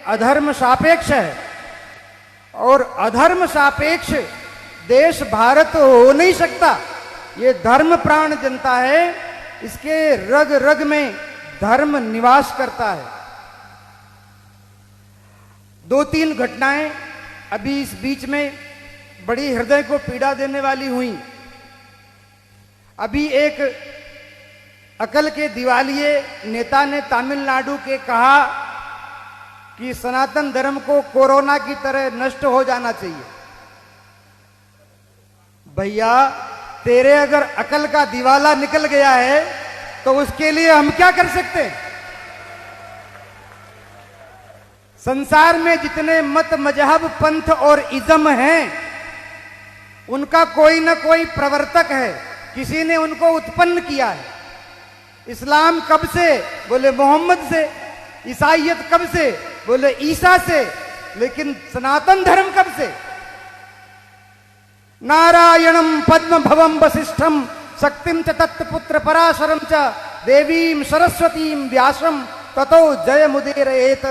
अधर्म सापेक्ष है और अधर्म सापेक्ष देश भारत हो नहीं सकता। ये धर्म प्राण जनता है, इसके रग रग में धर्म निवास करता है। 2-3 घटनाएं अभी इस बीच में बड़ी हृदय को पीड़ा देने वाली हुई। अभी एक अकल के दिवालिये नेता ने तमिलनाडु के कहा कि सनातन धर्म को कोरोना की तरह नष्ट हो जाना चाहिए। भैया, तेरे अगर अकल का दिवाला निकल गया है तो उसके लिए हम क्या कर सकते हैं? संसार में जितने मत, मजहब, पंथ और इज्म हैं, उनका कोई ना कोई प्रवर्तक है, किसी ने उनको उत्पन्न किया है। इस्लाम कब से? बोले मोहम्मद से। ईसाईयत कब से? बोले ईसा से। लेकिन सनातन धर्म कब से? नारायणम पद्म भवम वसिष्ठम शक्तिम च तत्पुत्र पराशरम च देवीम सरस्वतीम व्यासम ततो जय मुदीरयेत।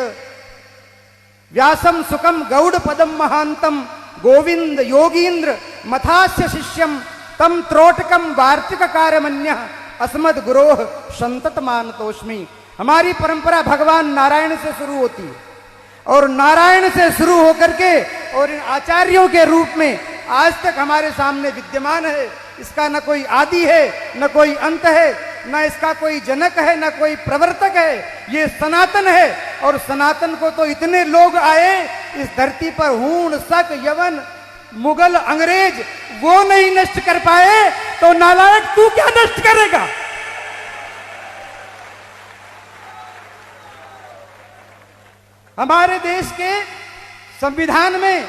व्यासम सुखम गौड़ पदम महांतम गोविंद योगींद्र मथास्य शिष्यम तम त्रोटकम वार्तिक कार्यमन्य अस्मद गुरोह संतत मानतोष्मी। हमारी परंपरा भगवान नारायण से शुरू होती है और नारायण से शुरू होकर के और इन आचार्यों के रूप में आज तक हमारे सामने विद्यमान है। इसका न कोई आदि है, न कोई अंत है, न इसका कोई जनक है, न कोई प्रवर्तक है। ये सनातन है और सनातन को तो इतने लोग आए इस धरती पर, हूण, शक, यवन, मुगल, अंग्रेज, वो नहीं नष्ट कर पाए तो नालायक तू क्या नष्ट करेगा? हमारे देश के संविधान में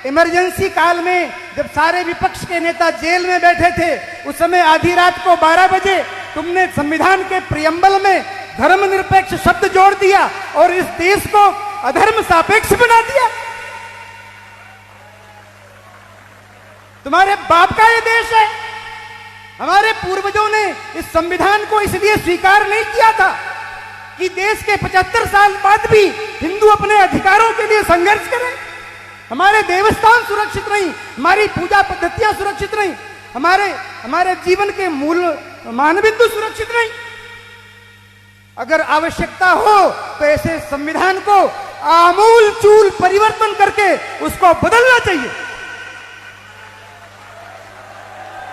इमरजेंसी काल में जब सारे विपक्ष के नेता जेल में बैठे थे, उस समय आधी रात को 12 बजे तुमने संविधान के प्रियम्बल में धर्मनिरपेक्ष शब्द जोड़ दिया और इस देश को अधर्म सापेक्ष बना दिया। तुम्हारे बाप का ये देश है। हमारे पूर्वजों ने इस संविधान को इसलिए स्वीकार नहीं किया था कि देश के 75 साल बाद भी हिंदू अपने अधिकारों के लिए संघर्ष करें। हमारे देवस्थान सुरक्षित नहीं, हमारी पूजा पद्धतियां सुरक्षित नहीं, हमारे जीवन के मूल मानबिंदु सुरक्षित नहीं। अगर आवश्यकता हो तो ऐसे संविधान को आमूल चूल परिवर्तन करके उसको बदलना चाहिए।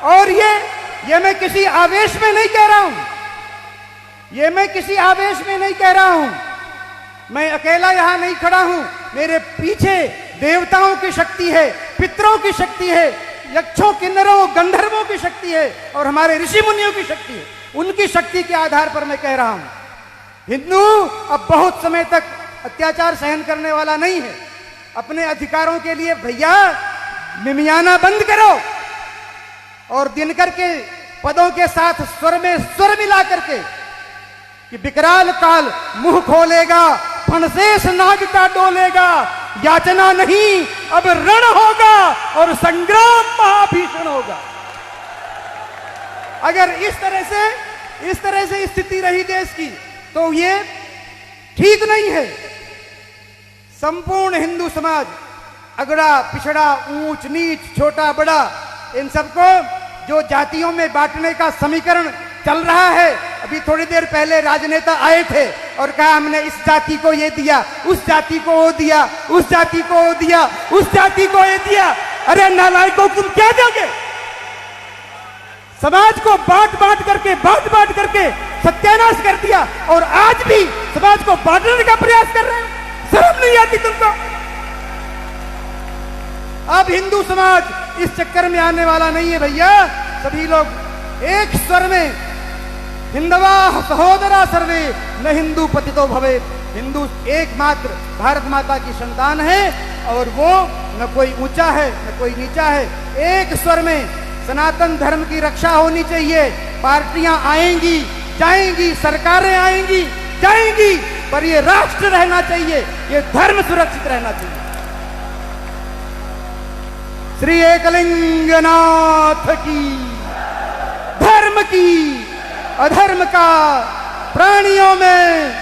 और ये मैं किसी आवेश में नहीं कह रहा हूं, ये मैं किसी आवेश में नहीं कह रहा हूं। मैं अकेला यहां नहीं खड़ा हूं, मेरे पीछे देवताओं की शक्ति है, पितरों की शक्ति है, यक्षों, किन्नरों, गंधर्वों की शक्ति है और हमारे ऋषि मुनियों की शक्ति है। उनकी शक्ति के आधार पर मैं कह रहा हूं, हिंदू अब बहुत समय तक अत्याचार सहन करने वाला नहीं है। अपने अधिकारों के लिए भैया मिमियाना बंद करो और दिनकर के पदों के साथ स्वर में स्वर मिला करके कि विकराल काल मुंह खोलेगा, फणसेश नाग का डोलेगा, याचना नहीं अब रण होगा और संग्राम महाभीषण होगा। अगर इस तरह से स्थिति रही देश की तो ये ठीक नहीं है। संपूर्ण हिंदू समाज, अगड़ा पिछड़ा, ऊंच नीच, छोटा बड़ा, इन सबको जो जातियों में बांटने का समीकरण चल रहा है। अभी थोड़ी देर पहले राजनेता आए थे और कहा हमने इस जाति को ये दिया, उस जाति को वो दिया, उस जाति को वो दिया, उस जाति को ये दिया। अरे नालायकों, तुम क्या दोगे? समाज को बांट बांट करके सत्यानाश कर दिया और आज भी समाज को बांटने का प्रयास कर रहे हैं। शर्म नहीं आती तुमको? अब हिंदू समाज इस चक्कर में आने वाला नहीं है भैया। सभी लोग एक स्वर में हिंदवा सहोदरा सर्वे न हिंदू पतितो भवे। हिंदू एकमात्र भारत माता की संतान है और वो न कोई ऊंचा है न कोई नीचा है। एक स्वर में सनातन धर्म की रक्षा होनी चाहिए। पार्टियां आएंगी जाएंगी, सरकारें आएंगी जाएंगी, पर ये राष्ट्र रहना चाहिए, ये धर्म सुरक्षित रहना चाहिए। श्री एकलिंगनाथ की, धर्म की, अधर्म का, प्राणियों में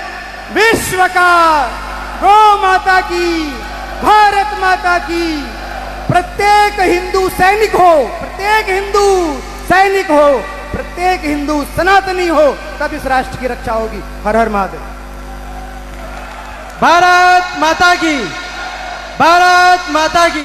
विश्व का गौ माता की, भारत माता की। प्रत्येक हिंदू सैनिक हो, प्रत्येक हिंदू सैनिक हो, प्रत्येक हिंदू सनातनी हो, तब इस राष्ट्र की रक्षा होगी। हर हर महादेव। भारत माता की, भारत माता की।